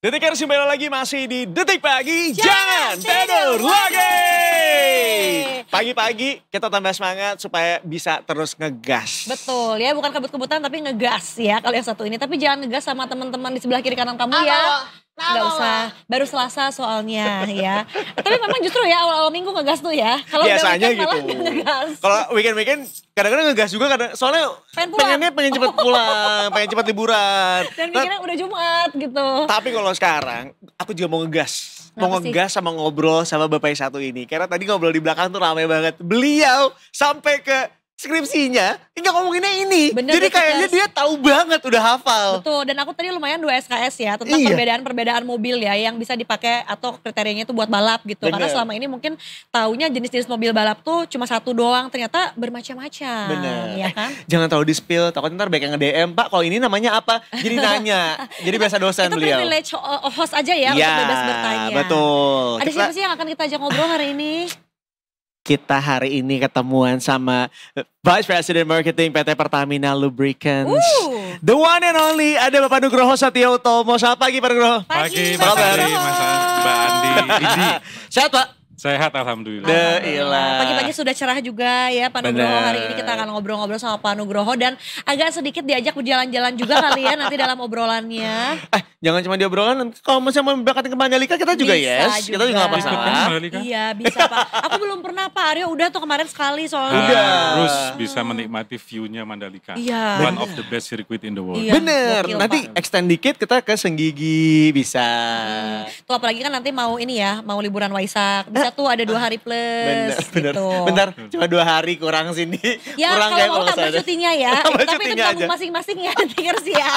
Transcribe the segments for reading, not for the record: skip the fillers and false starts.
Detikers kembali lagi masih di Detik Pagi, jangan tidur lagi. Pagi-pagi kita tambah semangat supaya bisa terus ngegas. Betul ya, bukan kebut-kebutan tapi ngegas ya kalau yang satu ini. Tapi jangan ngegas sama teman-teman di sebelah kiri kanan kamu ya. Nggak usah, baru Selasa soalnya ya. Tapi memang justru ya awal-awal minggu ngegas tuh ya. Kalau biasanya gitu. Malah ngegas. Kalau weekend kadang-kadang ngegas juga soalnya pengen cepet pulang, pengen cepet liburan. Dan mikirnya udah Jumat gitu. Tapi kalau sekarang aku juga mau ngegas. Mau ngegas sama ngobrol sama bapak yang satu ini. Karena tadi ngobrol di belakang tuh ramai banget. Beliau sampai ke skripsinya, enggak ngomonginnya ini. Bener, jadi kayaknya dia tahu banget, udah hafal. Betul, dan aku tadi lumayan 2 SKS ya tentang perbedaan-perbedaan mobil ya yang bisa dipakai atau kriterianya itu buat balap gitu. Bener. Karena selama ini mungkin taunya jenis-jenis mobil balap tuh cuma satu doang, ternyata bermacam-macam. Bener. Ya kan? Jangan terlalu di-spill, takut ntar banyak yang nge-DM, Pak kalau ini namanya apa? Jadi nanya, jadi biasa dosen itu beliau. Itu privilege host aja ya untuk bebas bertanya. Betul. Ada siapa sih yang akan kita ajak ngobrol hari ini? Kita hari ini ketemuan sama Vice President Marketing PT Pertamina Lubricants. The one and only ada Bapak Nugroho Satyotomo. Selamat pagi Pak Nugroho. Pagi, Mas Andi, Mbak Andi, Indi. Sehat Pak? Sehat alhamdulillah. Pagi-pagi sudah cerah juga ya Pak Nugroho. Hari ini kita akan ngobrol-ngobrol sama Pak Nugroho dan agak sedikit diajak berjalan-jalan juga kali ya nanti dalam obrolannya. Jangan cuma di obrolan, kalau misalnya mau berangkat ke Mandalika kita juga bisa Kita juga gak masalah. Iya bisa Pak. Aku belum pernah Pak Aryo, udah tuh kemarin sekali soalnya. Terus bisa menikmati view-nya Mandalika. Iya. One of the best circuit in the world. Iya, Bener, gokil, nanti Pak. extend dikit kita ke Senggigi bisa. Tuh apalagi kan nanti mau ini ya, mau liburan Waisak. Bisa tuh ada 2 hari plus. Bener. Gitu. Bentar, cuma 2 hari kurang sini. Ya kurang kalau mau saya. tambah cutinya ya. Tambah Tapi itu cutinya ditanggung aja. masing-masing ya, Detikers ya.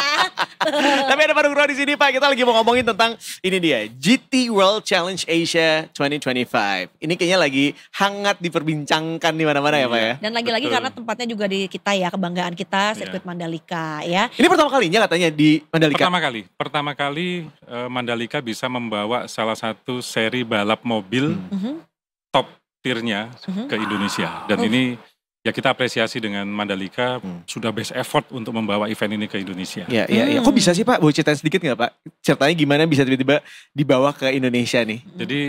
Tapi ada Pak Nugroho di sini Pak, kita lagi mau ngomongin tentang ini dia, GT World Challenge Asia 2025. Ini kayaknya lagi hangat diperbincangkan di mana-mana ya Pak ya. Dan lagi-lagi Betul. karena tempatnya juga di kita ya, kebanggaan kita, sirkuit Mandalika ya. Ini pertama kalinya katanya di Mandalika. Pertama kali Mandalika bisa membawa salah satu seri balap mobil top tier-nya ke Indonesia. Dan ini ya kita apresiasi dengan Mandalika sudah best effort untuk membawa event ini ke Indonesia. Iya. Kok bisa sih Pak? Boleh ceritain sedikit nggak Pak? Ceritanya gimana bisa tiba-tiba dibawa ke Indonesia nih? Jadi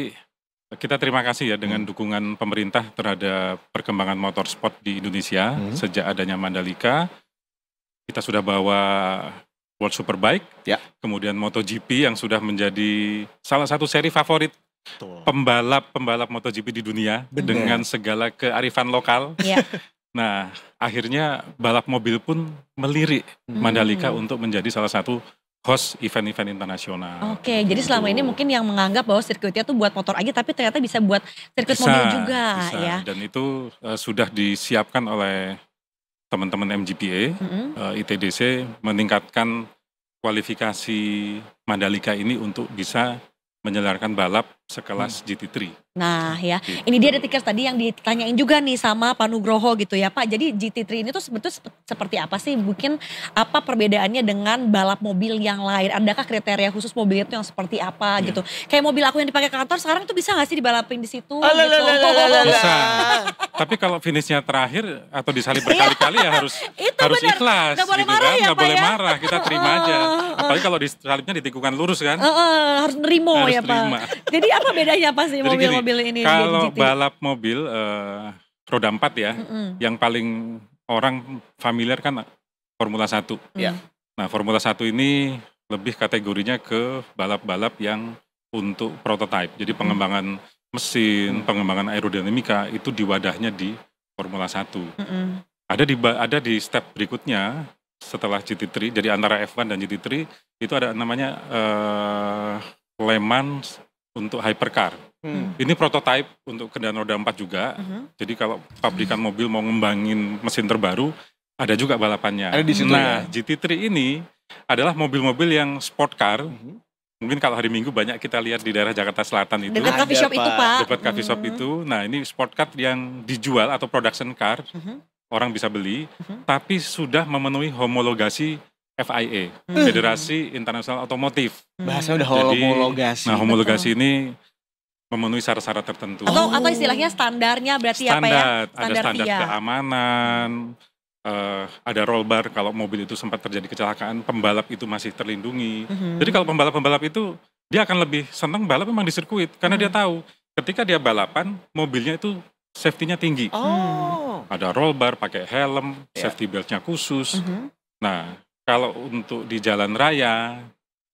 kita terima kasih ya dengan dukungan pemerintah terhadap perkembangan motorsport di Indonesia. Sejak adanya Mandalika, kita sudah bawa World Superbike, kemudian MotoGP yang sudah menjadi salah satu seri favorit pembalap MotoGP di dunia dengan segala kearifan lokal. Iya. Nah, akhirnya balap mobil pun melirik Mandalika untuk menjadi salah satu host event-event internasional. Oke, jadi selama ini mungkin yang menganggap bahwa sirkuitnya tuh buat motor aja, tapi ternyata bisa buat sirkuit mobil juga ya. Dan itu sudah disiapkan oleh teman-teman MGPA, ITDC meningkatkan kualifikasi Mandalika ini untuk bisa menyelenggarakan balap sekelas GT3. Nah ya, ini dia Detikers tadi yang ditanyain juga nih sama Pak Nugroho gitu ya Pak. Jadi GT3 ini tuh sebetulnya seperti apa sih? Mungkin apa perbedaannya dengan balap mobil yang lain? Adakah kriteria khusus mobil itu yang seperti apa gitu? Kayak mobil aku yang dipakai kantor sekarang tuh bisa gak sih dibalapin di situ? Gitu. Bisa. Tapi kalau finishnya terakhir atau disalip berkali-kali ya harus bener. ikhlas. Gak boleh gitu marah kan. ya Gak Pak boleh ya? marah, kita terima aja. Apalagi kalau disalipnya di tikungan lurus kan. Harus nerimo Harus ya terima. Pak. Jadi apa bedanya apa sih Jadi mobil-mobil gini, ini? kalau GT? balap mobil roda 4 ya, yang paling orang familiar kan Formula 1. Nah Formula 1 ini lebih kategorinya ke balap-balap yang untuk prototype. Jadi pengembangan mesin, pengembangan aerodinamika itu di wadahnya di Formula 1. Ada di step berikutnya setelah GT3, jadi antara F1 dan GT3 itu ada namanya Le Mans untuk hypercar. Ini prototype untuk kendaraan roda 4 juga. Jadi kalau pabrikan mobil mau ngembangin mesin terbaru, ada juga balapannya. Ada di situ nah, ya? GT3 ini adalah mobil-mobil yang sport car. Mungkin kalau hari Minggu banyak kita lihat di daerah Jakarta Selatan itu. Dekat coffee shop Pak. itu Pak. Dekat coffee shop itu. Nah ini sport car yang dijual atau production car. Orang bisa beli. Tapi sudah memenuhi homologasi FIA, Federasi Internasional Otomotif. Bahasanya udah Jadi, homologasi. Nah homologasi ini memenuhi syarat-syarat tertentu. Atau istilahnya standarnya berarti apa ya? Ada standar FIA. keamanan, ada roll bar kalau mobil itu sempat terjadi kecelakaan, pembalap itu masih terlindungi. Jadi kalau pembalap-pembalap itu dia akan lebih senang balap memang di sirkuit karena dia tahu ketika dia balapan mobilnya itu safety-nya tinggi. Ada roll bar, pakai helm, safety belt-nya khusus. Nah, kalau untuk di jalan raya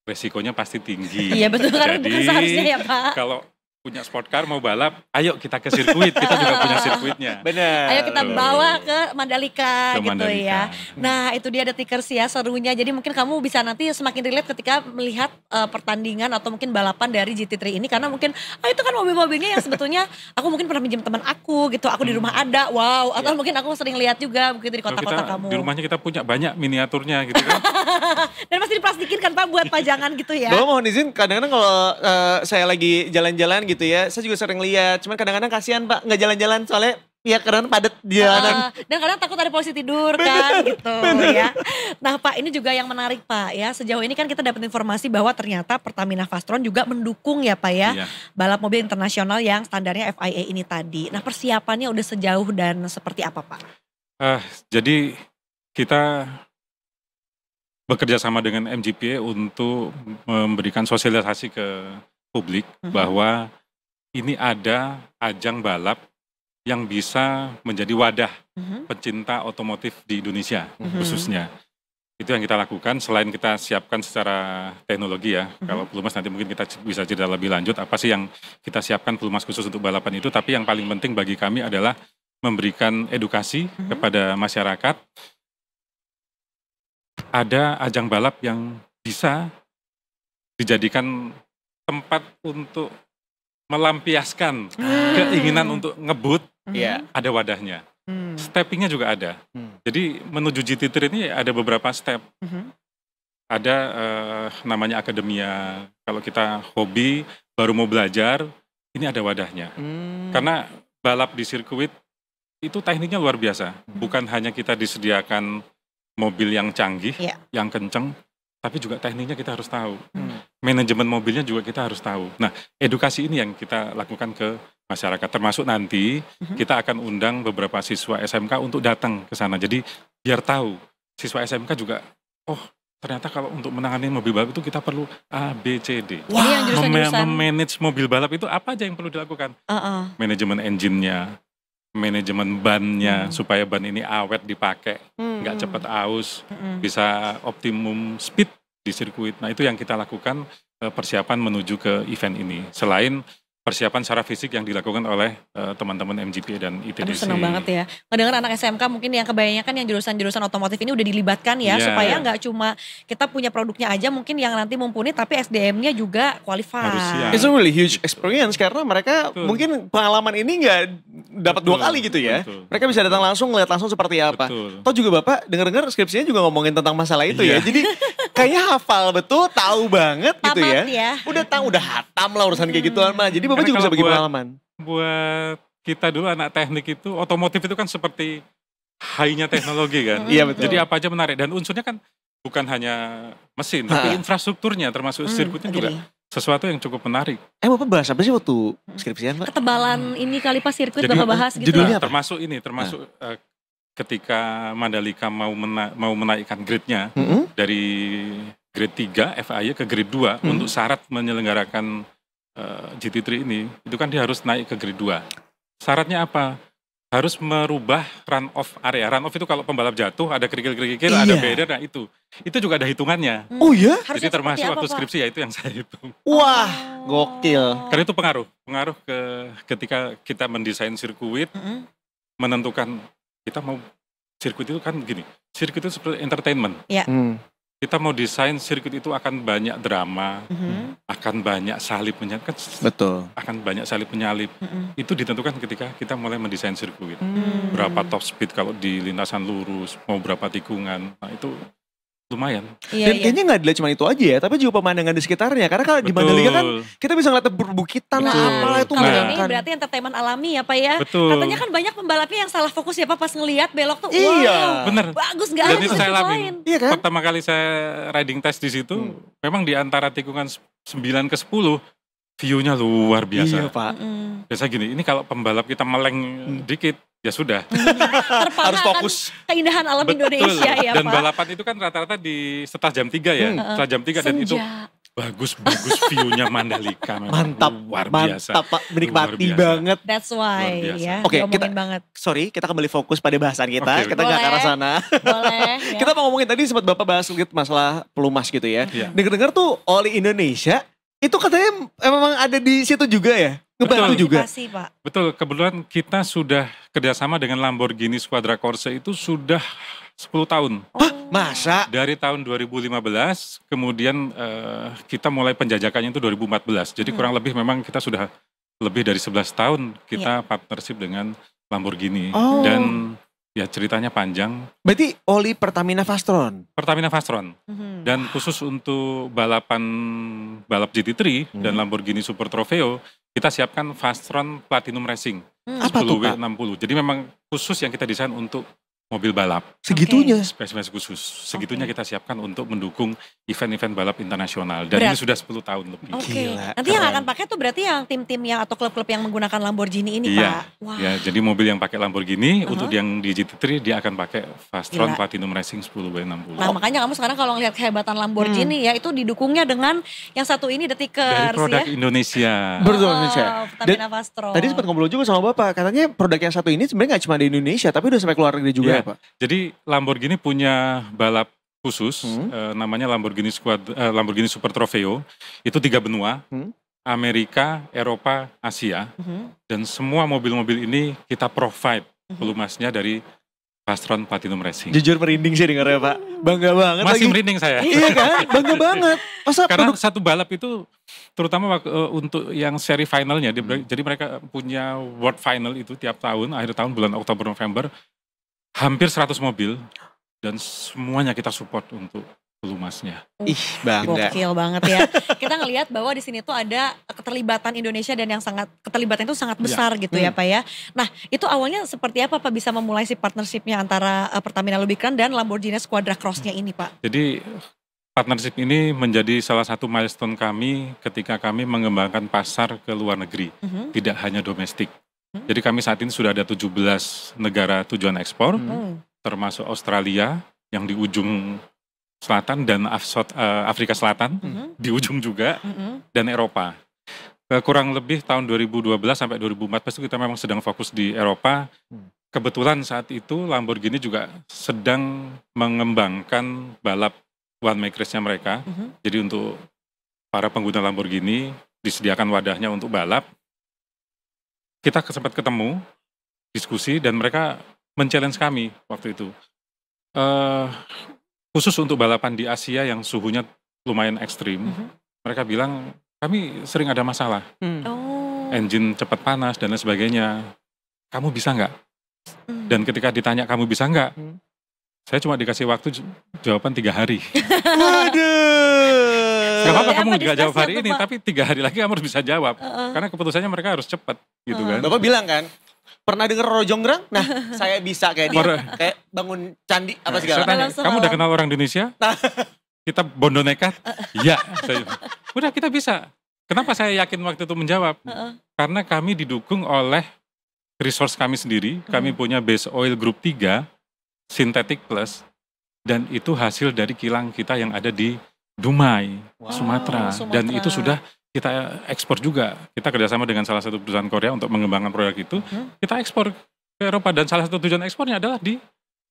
resikonya pasti tinggi. Iya betul kan, Jadi, bukan seharusnya ya Pak. kalau punya sport car mau balap, ayo kita ke sirkuit, kita juga punya sirkuitnya. Benar. Ayo kita bawa ke Mandalika Ke gitu Mandalika. ya. Nah itu dia The Tickers ya serunya. Jadi mungkin kamu bisa nanti semakin relate ketika melihat pertandingan atau mungkin balapan dari GT3 ini. Karena mungkin itu kan mobil-mobilnya yang sebetulnya aku mungkin pernah pinjam teman aku gitu. Aku di rumah ada, wow. Atau mungkin aku sering lihat juga begitu di Kalau kota-kota kita kamu. di rumahnya kita punya banyak miniaturnya gitu kan. Dan pasti diplastikin kan Pak buat pajangan gitu ya. Bapak mohon izin, kadang-kadang kalau saya lagi jalan-jalan gitu ya, saya juga sering lihat. Cuman kadang-kadang kasihan Pak, nggak jalan-jalan soalnya ya kadang-kadang padat di jalanan. Dan kadang takut ada polisi tidur kan gitu ya. Nah Pak ini juga yang menarik Pak ya. Sejauh ini kan kita dapat informasi bahwa ternyata Pertamina Fastron juga mendukung ya Pak ya. Iya. Balap mobil internasional yang standarnya FIA ini tadi. Nah persiapannya udah sejauh dan seperti apa Pak? Jadi kita bekerja sama dengan MGPA untuk memberikan sosialisasi ke publik bahwa ini ada ajang balap yang bisa menjadi wadah pecinta otomotif di Indonesia khususnya. Itu yang kita lakukan selain kita siapkan secara teknologi ya. Kalau pelumas nanti mungkin kita bisa cerita lebih lanjut apa sih yang kita siapkan pelumas khusus untuk balapan itu. Tapi yang paling penting bagi kami adalah memberikan edukasi kepada masyarakat. Ada ajang balap yang bisa dijadikan tempat untuk melampiaskan keinginan untuk ngebut, Iya. ada wadahnya. Steppingnya juga ada. Jadi menuju GT3 ini ada beberapa step. Ada namanya akademia. Kalau kita hobi, baru mau belajar, ini ada wadahnya. Karena balap di sirkuit itu tekniknya luar biasa. Bukan hanya kita disediakan mobil yang canggih, yang kenceng, tapi juga tekniknya kita harus tahu. Manajemen mobilnya juga kita harus tahu. Nah, edukasi ini yang kita lakukan ke masyarakat. Termasuk nanti kita akan undang beberapa siswa SMK untuk datang ke sana. Jadi biar tahu, siswa SMK juga, oh ternyata kalau untuk menangani mobil balap itu kita perlu A, B, C, D. Ini yang jurusan-jurusan. Memanage mobil balap itu apa aja yang perlu dilakukan? Manajemen engine-nya, manajemen bannya supaya ban ini awet dipakai, nggak cepat aus, bisa optimum speed di sirkuit. Nah itu yang kita lakukan persiapan menuju ke event ini. Selain persiapan secara fisik yang dilakukan oleh teman-teman MGPA dan ITDC. Aduh senang banget ya. Ngedengar anak SMK mungkin yang kebanyakan yang jurusan-jurusan otomotif ini udah dilibatkan ya. Supaya nggak cuma kita punya produknya aja mungkin yang nanti mumpuni tapi SDM-nya juga qualified. It's a really huge experience karena mereka mungkin pengalaman ini nggak dapat dua kali gitu ya. Mereka bisa datang langsung, ngeliat langsung seperti apa. Toh juga Bapak dengar-dengar skripsinya juga ngomongin tentang masalah itu ya. Jadi kayaknya hafal betul, tahu banget gitu ya. Udah tahu, udah hatam lah urusan kayak gituan mah. Jadi Bapak juga bisa bagi pengalaman. Buat kita dulu anak teknik itu, otomotif itu kan seperti high-nya teknologi kan. Iya betul. Jadi apa aja menarik. Dan unsurnya kan bukan hanya mesin, tapi infrastrukturnya termasuk sirkuitnya juga sesuatu yang cukup menarik. Bapak bahas apa sih waktu skripsian Pak? Ketebalan ini kali Pak sirkuit Jadi, Bapak bahas gitu. judulnya apa? Termasuk ketika Mandalika mau menaikkan grade-nya dari grade 3 FIA ke grade 2 untuk syarat menyelenggarakan GT3 ini, itu kan dia harus naik ke grade 2. Syaratnya apa? Harus merubah run off area. Run off itu kalau pembalap jatuh, ada kerikil-kerikil, ada barrier, nah itu juga ada hitungannya. Oh iya? Jadi termasuk waktu skripsi ya itu yang saya hitung. Wah, gokil. Karena itu pengaruh ke ketika kita mendesain sirkuit, menentukan kita mau sirkuit itu kan gini, sirkuit itu seperti entertainment. Iya. Kita mau desain sirkuit itu akan banyak drama, akan banyak salib menyalip, Betul. akan banyak salib menyalip. Itu ditentukan ketika kita mulai mendesain sirkuit. Berapa top speed kalau di lintasan lurus, mau berapa tikungan, nah itu lumayan. Dan kayaknya nggak dilihat cuma itu aja ya, tapi juga pemandangan di sekitarnya. Karena kalau di Mandalika kan kita bisa ngeliat perbukitan lah, apalah itu kalau ini menyenangkan. berarti entertainment alami ya Pak ya. Betul. Katanya kan banyak pembalapnya yang salah fokus ya Pak pas ngelihat belok tuh. Iya. Wow, Bener. bagus gak Dan ada itu saya alamin. Iya kan? Pertama kali saya riding test di situ, memang di antara tikungan 9 ke 10, view-nya luar biasa. Iya Pak. Biasa gini, ini kalau pembalap kita meleng dikit, ya sudah. Harus fokus. Keindahan alam Indonesia ya Dan Pak. balapan itu kan rata-rata setelah jam 3 ya. Setelah jam 3 dan itu bagus view-nya Mandalika. Mantap, luar biasa. Mantap Pak, menikmati banget. That's why ya. Oke, banget. Kita kembali fokus pada bahasan kita. Kita nggak ke arah sana. Boleh. Ya. Kita mau ngomongin tadi sempat Bapak bahas sedikit masalah pelumas gitu ya. Dengar-dengar tuh Oli Indonesia itu katanya memang ada di situ juga ya? Ngebantu juga? Pak. Betul, kebetulan kita sudah kerjasama dengan Lamborghini Squadra Corsa itu sudah 10 tahun. Hah? Masa? Dari tahun 2015, kemudian kita mulai penjajakannya itu 2014. Jadi kurang lebih memang kita sudah lebih dari 11 tahun kita partnership dengan Lamborghini. Dan ya ceritanya panjang. Berarti Oli Pertamina Fastron? Pertamina Fastron. Dan khusus untuk balap GT3 dan Lamborghini Super Trofeo, kita siapkan Fastron Platinum Racing. Apa tuh Pak? 10W60. Jadi memang khusus yang kita desain untuk mobil balap. Segitunya? Spesifikasi khusus. Segitunya kita siapkan untuk mendukung event-event balap internasional. Dan ini sudah 10 tahun lebih. Gila, nanti yang akan pakai tuh berarti yang tim-tim yang atau klub-klub yang menggunakan Lamborghini ini Pak? Wow. Ya, jadi mobil yang pakai Lamborghini, untuk yang di GT3 dia akan pakai Fastron Platinum Racing 10W60. Nah makanya kamu sekarang kalau ngelihat kehebatan Lamborghini ya itu didukungnya dengan yang satu ini The Tickers. Dari produk Indonesia. Betul Indonesia. Pertamina Fastron. Tadi sempat ngobrol juga sama Bapak, katanya produk yang satu ini sebenarnya gak cuma di Indonesia, tapi udah sampai keluar negeri juga ya Pak? Jadi Lamborghini punya balap khusus, namanya Lamborghini Super Trofeo. Itu 3 benua, Amerika, Eropa, Asia. Dan semua mobil-mobil ini kita provide pelumasnya dari Fastron Platinum Racing. Jujur merinding sih dengarnya Pak, bangga banget. Masih merinding saya. Iya kan, bangga banget. Karena satu balap itu, terutama untuk yang seri finalnya, jadi mereka punya World Final itu tiap tahun, akhir tahun bulan Oktober November, hampir 100 mobil dan semuanya kita support untuk pelumasnya. Ih, bangga. Gokil banget ya. Kita ngelihat bahwa di sini tuh ada keterlibatan Indonesia dan yang keterlibatan itu sangat besar gitu ya Pak ya. Nah, itu awalnya seperti apa Pak bisa memulai si partnershipnya antara Pertamina Lubrikan dan Lamborghini Squadra Cross-nya ini Pak? Jadi partnership ini menjadi salah satu milestone kami ketika kami mengembangkan pasar ke luar negeri, tidak hanya domestik. Jadi kami saat ini sudah ada 17 negara tujuan ekspor, termasuk Australia yang di ujung selatan dan Afrika Selatan di ujung juga, dan Eropa. Kurang lebih tahun 2012 sampai 2014 itu kita memang sedang fokus di Eropa. Kebetulan saat itu Lamborghini juga sedang mengembangkan balap one make race-nya mereka. Jadi untuk para pengguna Lamborghini disediakan wadahnya untuk balap. Kita sempat ketemu, diskusi, dan mereka men-challenge kami waktu itu. Khusus untuk balapan di Asia yang suhunya lumayan ekstrim, mereka bilang, kami sering ada masalah. Engine cepat panas dan lain sebagainya. Kamu bisa nggak? Dan ketika ditanya, kamu bisa nggak? Saya cuma dikasih waktu jawaban 3 hari. Gak apa-apa kamu gak jawab hari ini, tapi 3 hari lagi kamu harus bisa jawab. Karena keputusannya mereka harus cepat gitu kan. Bapak bilang kan, pernah dengar Roro Jonggrang? Nah, saya bisa kayak dia. Kayak bangun candi apa segala. Kamu udah kenal orang Indonesia? Kita bondo nekat? Iya. Udah kita bisa. Kenapa saya yakin waktu itu menjawab? Karena kami didukung oleh resource kami sendiri. Kami punya base oil group 3, Synthetic Plus. Dan itu hasil dari kilang kita yang ada di Dumai, Sumatera. Dan itu sudah kita ekspor juga. Kita kerjasama dengan salah satu perusahaan Korea untuk mengembangkan produk itu. Kita ekspor ke Eropa dan salah satu tujuan ekspornya adalah di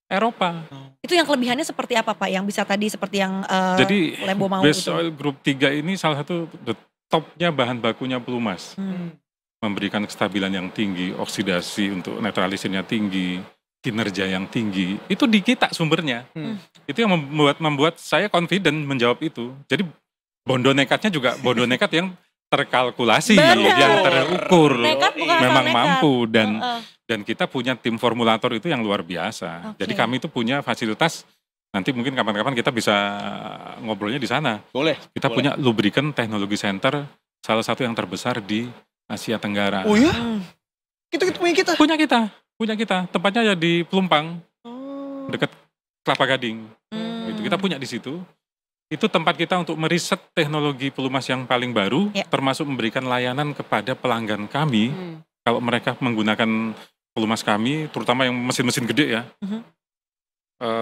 Eropa. Itu yang kelebihannya seperti apa Pak? Yang bisa tadi seperti yang Jadi Lembo mau base gitu. oil group 3 ini salah satu the topnya bahan bakunya pelumas. Memberikan kestabilan yang tinggi, oksidasi untuk netralisirnya tinggi, kinerja yang tinggi, itu di kita sumbernya. Itu yang membuat saya confident menjawab itu. Jadi bondo nekatnya juga bondo nekat yang terkalkulasi, yang terukur, memang mampu dan kita punya tim formulator itu yang luar biasa. Jadi kami itu punya fasilitas. Nanti mungkin kapan-kapan kita bisa ngobrolnya di sana. Boleh. Kita punya Lubricant Technology Center, salah satu yang terbesar di Asia Tenggara. Oh ya? Itu punya kita? Punya kita. Tempatnya ya di Pelumpang, dekat Kelapa Gading. Itu kita punya di situ. itu tempat kita untuk meriset teknologi pelumas yang paling baru, termasuk memberikan layanan kepada pelanggan kami. Kalau mereka menggunakan pelumas kami, terutama yang mesin-mesin gede ya,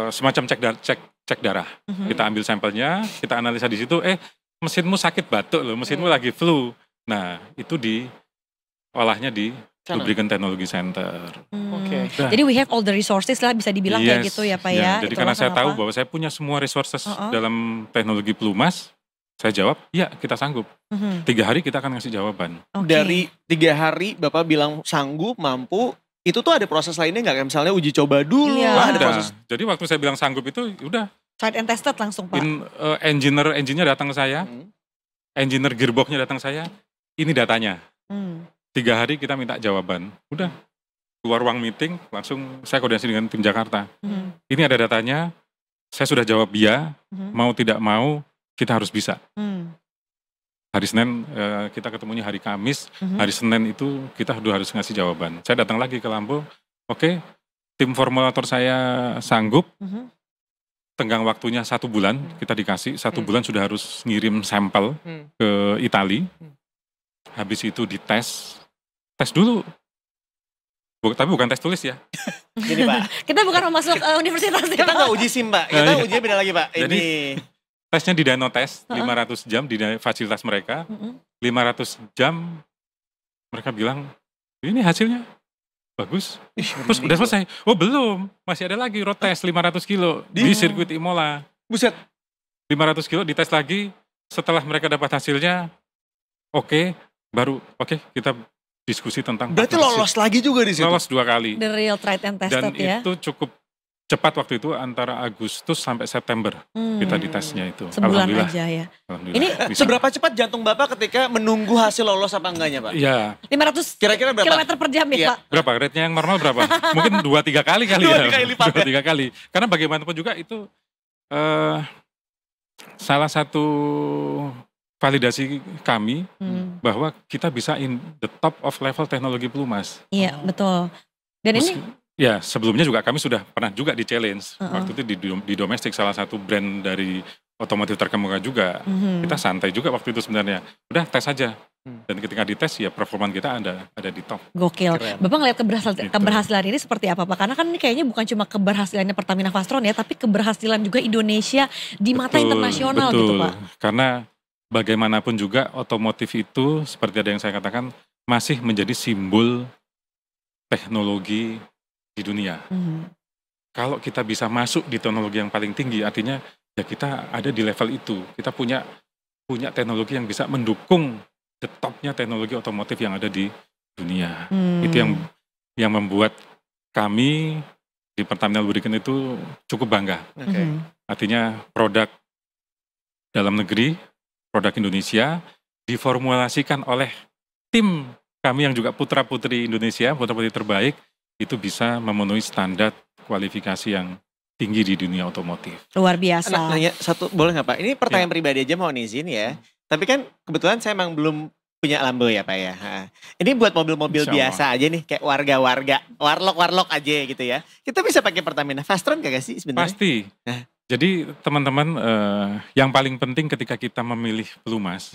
semacam cek darah. Kita ambil sampelnya, kita analisa di situ, mesinmu sakit batuk loh, mesinmu lagi flu. Nah, itu diolahnya di Lubricant Technology Center. Nah, jadi we have all the resources lah, bisa dibilang kayak gitu ya Pak ya. Jadi karena saya tahu bahwa saya punya semua resources dalam teknologi pelumas, saya jawab, ya kita sanggup. 3 hari kita akan ngasih jawaban. Dari 3 hari Bapak bilang sanggup, mampu, itu tuh ada proses lainnya nggak? Kayak misalnya uji coba dulu. Ada proses. Jadi waktu saya bilang sanggup itu, udah. Tried and tested langsung Pak. Engineer-nya datang ke saya, engineer gearboxnya datang ke saya, ini datanya. 3 hari kita minta jawaban. Udah, keluar ruang meeting, langsung saya koordinasi dengan tim Jakarta. Ini ada datanya, saya sudah jawab iya, mau tidak mau, kita harus bisa. Hari Senin kita ketemunya hari Kamis, hari Senin itu kita harus ngasih jawaban. Saya datang lagi ke Lampung, oke, tim formulator saya sanggup, tenggang waktunya 1 bulan, kita dikasih, 1 bulan sudah harus ngirim sampel ke Itali, habis itu dites, tes dulu. Tapi bukan tes tulis ya. Gini Pak. Kita bukan mau masuk universitas ya Kita nggak uji SIM Pak, kita ujinya beda lagi Pak. Jadi, tesnya di Danotest, 500 jam di fasilitas mereka. 500 jam, mereka bilang, ini hasilnya bagus. Terus udah selesai. Oh belum, masih ada lagi road test 500 kilo di sirkuit Imola. Buset. 500 kilo dites lagi, setelah mereka dapat hasilnya, baru kita diskusi tentang. Berarti lolos lagi juga di situ? Lolos 2 kali. The real tried and tested ya. Dan itu cukup cepat waktu itu, antara Agustus sampai September kita ditesnya itu. Sebulan aja ya. Ini seberapa cepat jantung Bapak ketika menunggu hasil lolos apa enggaknya Pak? Iya. 500 kira-kira berapa? kilometer per jam ya Pak? Berapa? Rate-nya yang normal berapa? Mungkin 2-3 kali ya. 2-3 lipat 2-3 kali. Karena bagaimanapun juga itu salah satu validasi kami bahwa kita bisa in the top of level teknologi pelumas. Iya, betul. Dan ini ya, sebelumnya juga kami sudah pernah juga di challenge. Waktu itu di domestik, salah satu brand dari otomotif terkemuka juga. Kita santai juga waktu itu sebenarnya. Udah tes aja. Dan ketika dites ya performan kita ada di top. Gokil. Keren. Bapak ngeliat keberhasilan ini seperti apa Pak? Karena kan ini kayaknya bukan cuma keberhasilannya Pertamina Fastron ya, tapi keberhasilan juga Indonesia di mata internasional gitu Pak. Karena bagaimanapun juga otomotif itu seperti ada yang saya katakan masih menjadi simbol teknologi di dunia. Kalau kita bisa masuk di teknologi yang paling tinggi, artinya ya kita ada di level itu. Kita punya teknologi yang bisa mendukung the top-nya teknologi otomotif yang ada di dunia. Itu yang membuat kami di Pertamina Lubricant itu cukup bangga. Artinya produk dalam negeri, produk Indonesia diformulasikan oleh tim kami yang juga putra-putri Indonesia, putra-putri terbaik, itu bisa memenuhi standar kualifikasi yang tinggi di dunia otomotif. Luar biasa. Nanya satu, boleh nggak Pak? Ini pertanyaan pribadi aja, mohon izin ya. Tapi kan kebetulan saya emang belum punya Lambo ya Pak ya. Ini buat mobil-mobil biasa aja nih, kayak warga-warga, warlock aja gitu ya. Kita bisa pakai Pertamina Fastron gak sih sebenarnya? Pasti. Jadi teman-teman, yang paling penting ketika kita memilih pelumas,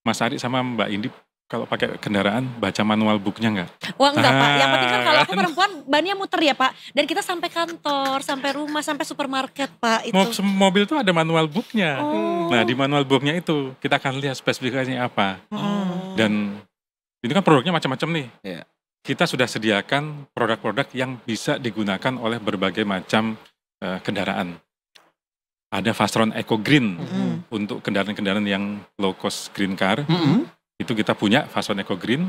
Mas Ari sama Mbak Indi kalau pakai kendaraan baca manual booknya nggak? Wah enggak Pak, yang penting kan kalau aku perempuan bannya muter ya Pak. Dan kita sampai kantor, sampai rumah, sampai supermarket Pak. Itu. Mobil tuh ada manual booknya. Nah di manual booknya itu kita akan lihat spesifikasinya apa. Dan ini kan produknya macam-macam nih. Kita sudah sediakan produk-produk yang bisa digunakan oleh berbagai macam kendaraan. Ada Fastron Eco Green untuk kendaraan-kendaraan yang low cost green car. Itu kita punya Fastron Eco Green.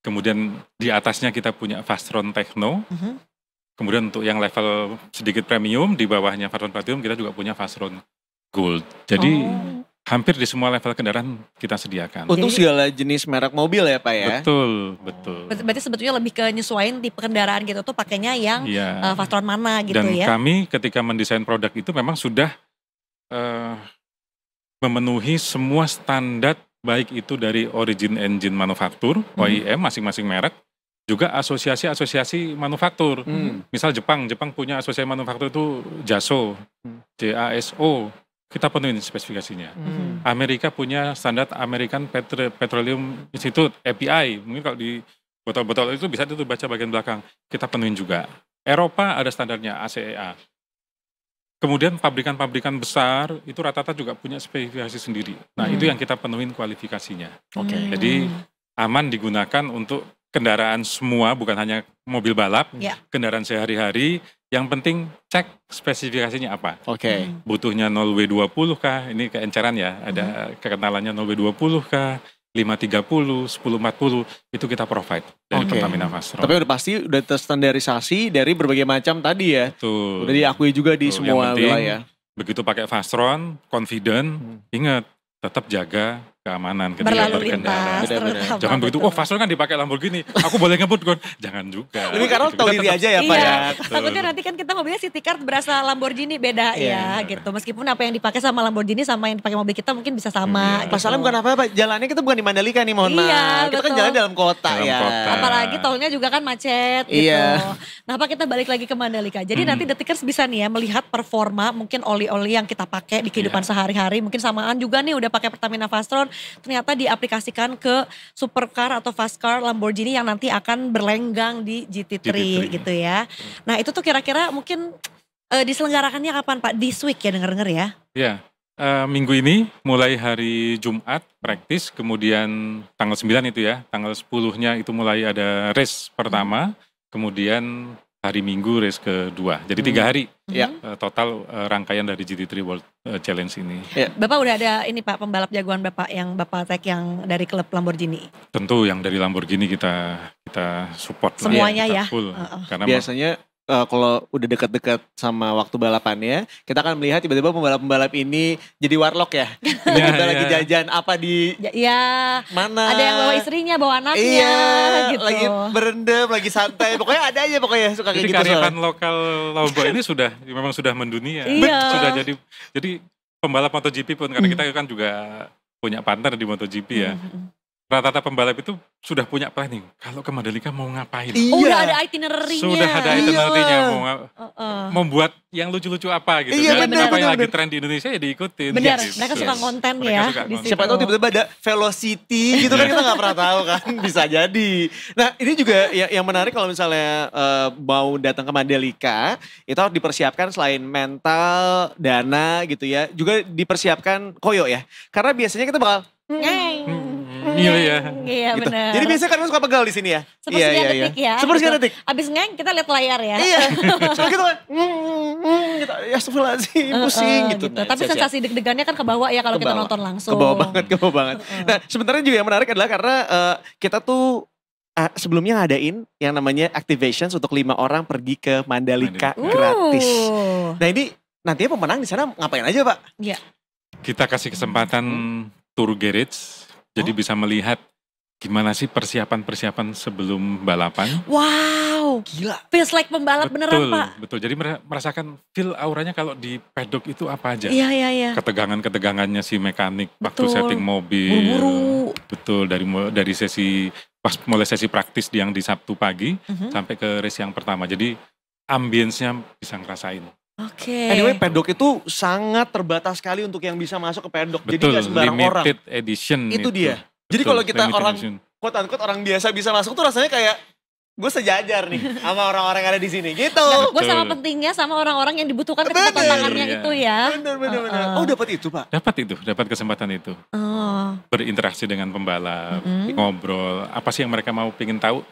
Kemudian di atasnya kita punya Fastron Techno. Kemudian untuk yang level sedikit premium, di bawahnya Fastron Platinum kita juga punya Fastron Gold. Jadi hampir di semua level kendaraan kita sediakan. Untuk segala jenis merek mobil ya Pak ya? Betul. Berarti sebetulnya lebih ke nyesuaiin tipe kendaraan gitu tuh pakainya yang Fastron mana gitu. Dan ya. Dan kami ketika mendesain produk itu memang sudah memenuhi semua standar, baik itu dari origin engine manufaktur, OEM masing-masing merek, juga asosiasi-asosiasi manufaktur. Misal Jepang punya asosiasi manufaktur itu JASO, JASO. kita penuhin spesifikasinya. Amerika punya standar American Petroleum Institute, API. Mungkin kalau di botol-botol itu bisa itu baca bagian belakang. Kita penuhin juga. Eropa ada standarnya ACEA. Kemudian pabrikan-pabrikan besar itu rata-rata juga punya spesifikasi sendiri. Nah itu yang kita penuhin kualifikasinya. Jadi aman digunakan untuk kendaraan semua, bukan hanya mobil balap, kendaraan sehari-hari. Yang penting cek spesifikasinya apa. Butuhnya 0W20 kah? Ini keenceran ya, ada kekenalannya 0W20 kah? 530, 1040 itu kita provide dari Pertamina Fastron. Tapi udah pasti udah terstandarisasi dari berbagai macam tadi ya. Betul. Udah diakui juga di semua wilayah. Begitu pakai Fastron, confident, ingat tetap jaga keamanan ketika berlalu berkendara. lintas. Jangan begitu, Fastron kan dipakai Lamborghini, aku boleh ngebut kan? Jangan juga. Lebih karena tahu diri aja ya Pak ya. Takutnya nanti kan kita mobilnya city car berasa Lamborghini beda ya gitu. Meskipun apa yang dipakai sama Lamborghini sama yang dipakai mobil kita mungkin bisa sama. Gitu. Masalahnya bukan apa-apa, jalannya kita bukan di Mandalika nih, mohon maaf. Kita kan jalan dalam kota ya. Apalagi tolnya juga kan macet gitu. Nah Pak, kita balik lagi ke Mandalika. Jadi nanti Detikers bisa nih ya melihat performa mungkin oli-oli yang kita pakai di kehidupan sehari-hari. Mungkin samaan juga nih udah pakai Pertamina Fastron, ternyata diaplikasikan ke supercar atau fast car Lamborghini yang nanti akan berlenggang di GT3 gitu ya. Nah itu tuh kira-kira mungkin diselenggarakannya kapan Pak? This week ya denger-denger ya? Iya, minggu ini mulai hari Jumat praktis, kemudian tanggal 9 itu ya, tanggal 10-nya itu mulai ada race pertama, kemudian hari Minggu race kedua. Jadi 3 hari total rangkaian dari GT3 World Challenge ini. Bapak udah ada ini Pak, pembalap jagoan Bapak yang Bapak tag yang dari klub Lamborghini? Tentu yang dari Lamborghini kita support. Semuanya kita ya? Full. Karena biasanya kalau udah dekat-dekat sama waktu balapannya, kita akan melihat tiba-tiba pembalap-pembalap ini jadi warlock ya. Tiba-tiba lagi jajan apa di mana. Ada yang bawa istrinya, bawa anaknya gitu. Lagi berendam, lagi santai. Pokoknya ada aja pokoknya suka kayak gitu. Jadi kearifan lokal Lombok ini memang sudah mendunia. Sudah jadi pembalap MotoGP pun, karena kita kan juga punya partner di MotoGP ya. Rata-rata pembalap itu sudah punya planning. Kalau ke Mandalika mau ngapain? Udah ada itinerary-nya. Sudah ada itinerary-nya. Mau buat yang lucu-lucu apa gitu. Apa yang lagi tren di Indonesia ya diikutin. Benar, mereka suka konten ya. Siapa tahu tiba-tiba ada velocity gitu kan, kita gak pernah tahu kan. Bisa jadi. Nah ini juga yang menarik kalau misalnya mau datang ke Mandalika, itu harus dipersiapkan selain mental, dana gitu ya. Juga dipersiapkan koyo ya. Karena biasanya kita bakal Iya gitu. benar. Jadi biasanya kan suka pegal di sini ya. Sepersekian detik ya. Sepersekian detik. Abis ngeng kita lihat layar ya. Iya. Soalnya gitu kan. Gitu. Ya astagfirullahaladzim, pusing gitu. Nah, tapi sensasi deg-degannya kan kebawa ya kalau kita nonton langsung. Kebawa banget. Nah sebenarnya juga yang menarik adalah karena kita tuh sebelumnya ngadain yang namanya activations untuk 5 orang pergi ke Mandalika gratis. Nah ini nantinya pemenang di sana ngapain aja Pak? Iya. Kita kasih kesempatan tour garage. Jadi bisa melihat gimana sih persiapan-persiapan sebelum balapan. Wow, gila. Feels like pembalap beneran Pak. Betul, jadi merasakan feel auranya kalau di pedok itu apa aja. Iya. Ketegangan-ketegangannya si mekanik waktu setting mobil. Buru-buru. Betul, dari sesi, mulai sesi praktis yang di Sabtu pagi sampai ke race yang pertama. Jadi ambience-nya bisa ngerasain. Anyway, pedok itu sangat terbatas sekali untuk yang bisa masuk ke pedok. Betul, jadi gak sembarang orang. Limited edition. Itu dia. Jadi kalau kita quote-unquote orang biasa bisa masuk tuh rasanya kayak gue sejajar nih sama orang-orang yang ada di sini gitu. Gue sama pentingnya sama orang-orang yang dibutuhkan ketika tantangannya itu ya. Bener. Oh dapat itu Pak? Dapat kesempatan itu. Berinteraksi dengan pembalap, ngobrol. Apa sih yang mereka mau pengen tahu?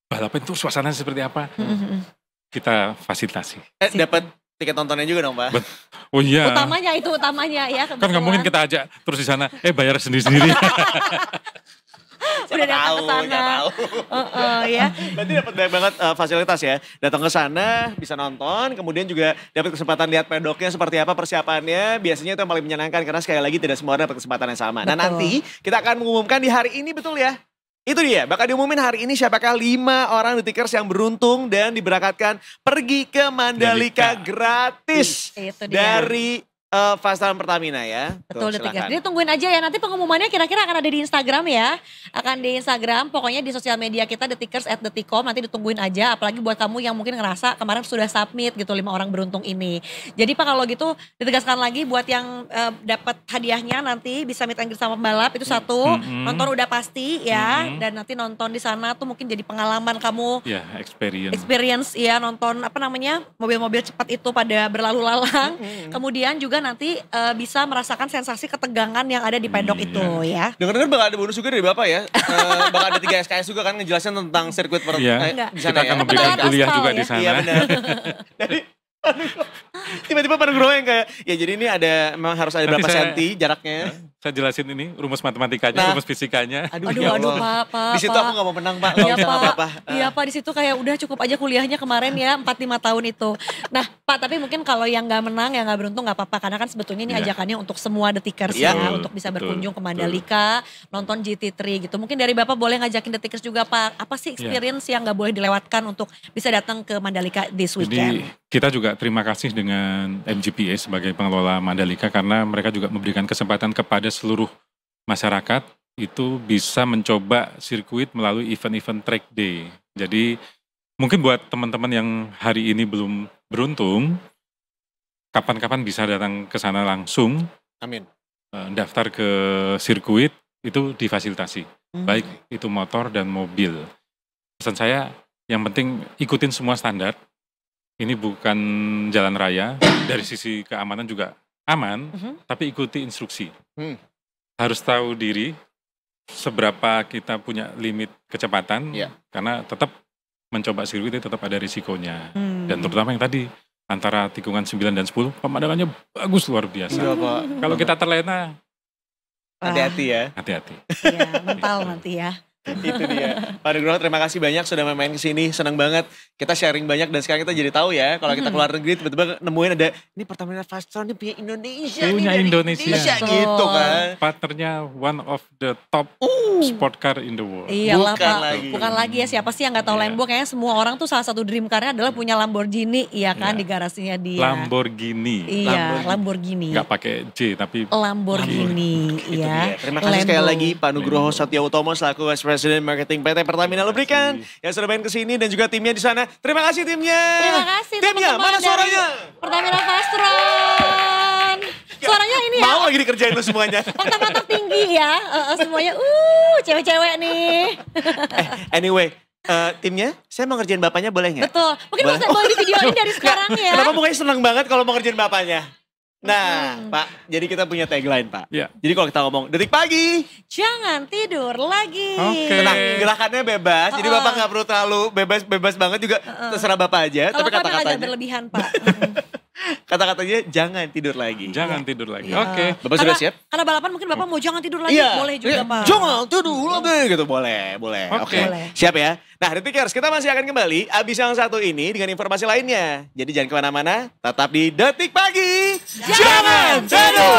Balapan itu suasananya seperti apa? Kita fasilitasi. Dapat tiket nontonnya juga dong Pak? Oh iya. Utamanya ya. Kan gak mungkin kita ajak terus di sana, bayar sendiri-sendiri. Udah datang ke sana. Ya. Berarti dapat banyak banget fasilitas ya. Datang ke sana bisa nonton, kemudian juga dapat kesempatan lihat pedoknya seperti apa persiapannya. Biasanya itu yang paling menyenangkan karena sekali lagi tidak semua orang dapat kesempatan yang sama. Nah nanti kita akan mengumumkan di hari ini, betul ya? Itu dia, bakal diumumin hari ini siapakah 5 orang Detikers yang beruntung dan diberangkatkan pergi ke Mandalika gratis. Itu dia. Dari Fast Time Pertamina ya. Betul, Detikers. Jadi tungguin aja ya, nanti pengumumannya kira-kira akan ada di Instagram ya. Akan di Instagram, pokoknya di sosial media kita Detikers @detikcom, nanti ditungguin aja. Apalagi buat kamu yang mungkin ngerasa kemarin sudah submit gitu 5 orang beruntung ini. Jadi Pak kalau gitu ditegaskan lagi buat yang dapat hadiahnya nanti bisa meet and greet sama pembalap itu satu. Nonton udah pasti ya, dan nanti nonton di sana tuh mungkin jadi pengalaman kamu. Ya, Experience ya, nonton mobil-mobil cepat itu pada berlalu lalang. Kemudian juga nanti bisa merasakan sensasi ketegangan yang ada di pedok itu ya. Dengar-dengar bakal ada bonus juga dari Bapak ya. Bakal ada 3 SKS juga kan ngejelasin tentang sirkuit di sana. Kita akan memberikan kuliah juga di sana. Iya benar. Tiba-tiba Pak Nugroho yang kayak, ya jadi ini memang harus ada berapa senti jaraknya. Saya jelasin ini rumus matematikanya, rumus fisikanya. Aduh Pak. Di situ aku gak mau menang Pak. Iya Pak, di situ kayak udah cukup aja kuliahnya kemarin ya 4-5 tahun itu. Nah Pak, tapi mungkin kalau yang gak menang, yang gak beruntung gak apa-apa. Karena kan sebetulnya ini ajakannya untuk semua Detikers ya. Untuk bisa berkunjung ke Mandalika, nonton GT3 gitu. Mungkin dari Bapak boleh ngajakin Detikers juga Pak. Apa sih experience yang gak boleh dilewatkan untuk bisa datang ke Mandalika this weekend? Jadi kita juga terima kasih dengan MGPA sebagai pengelola Mandalika karena mereka juga memberikan kesempatan kepada seluruh masyarakat itu bisa mencoba sirkuit melalui event-event track day. Jadi mungkin buat teman-teman yang hari ini belum beruntung, kapan-kapan bisa datang ke sana langsung. Amin. Daftar ke sirkuit itu difasilitasi, baik itu motor dan mobil. Pesan saya yang penting ikutin semua standar. Ini bukan jalan raya, dari sisi keamanan juga aman, tapi ikuti instruksi. Harus tahu diri, seberapa kita punya limit kecepatan, karena tetap mencoba sirkuit itu tetap ada risikonya. Dan terutama yang tadi, antara tikungan 9 dan 10, pemandangannya bagus luar biasa. Kalau kita terlena, hati-hati ya. Hati-hati. Iya, mental nanti ya. Itu dia. Pak Nugroho terima kasih banyak sudah main ke sini. Senang banget. Kita sharing banyak dan sekarang kita jadi tahu ya. Kalau kita keluar negeri tiba-tiba nemuin ada ini Pertamina Fast Zone ini punya Indonesia. Punya Indonesia gitu kan. Partnernya one of the top sport car in the world. Iyalah Pak. Bukan lagi ya, siapa sih yang gak tahu Lambo. Kayaknya semua orang tuh salah satu dream car-nya adalah punya Lamborghini. Iya kan di garasinya dia. Lamborghini. Iya Lamborghini. Gak pakai J tapi Lamborghini. Iya. Terima kasih sekali lagi Pak Nugroho Satyautomo selaku Vice President Marketing PT Pertamina Lubrikan yang sudah main kesini dan juga timnya di sana. Terima kasih timnya. Terima kasih timnya. Mana suaranya? Pertamina Fast Run. Suaranya ini ya. Mau lagi dikerjain lu semuanya. Mantap-mantap tinggi ya. Semuanya cewek-cewek nih. Anyway. Timnya, saya mau ngerjain bapaknya boleh nggak? Betul. Mungkin boleh di videoin dari sekarang ya. Kenapa mukanya seneng banget kalau mau ngerjain bapaknya? Nah, Pak, jadi kita punya tagline, Pak. Jadi kalau kita ngomong, detik pagi, jangan tidur lagi. Tenang, gerakannya bebas. Jadi Bapak nggak perlu terlalu bebas banget juga. Terserah Bapak aja. Kalau tapi kata-katanya agak berlebihan, Pak. Kata-katanya jangan tidur lagi. Jangan tidur lagi. Oke. Bapak sudah siap? Karena balapan mungkin Bapak mau jangan tidur lagi. Boleh juga, Pak. Jangan tidur lagi gitu. Boleh. Oke. Siap ya? Nah, Detikers, kita masih akan kembali abis yang satu ini dengan informasi lainnya. Jadi jangan kemana-mana, tetap di Detik Pagi. Jangan tidur!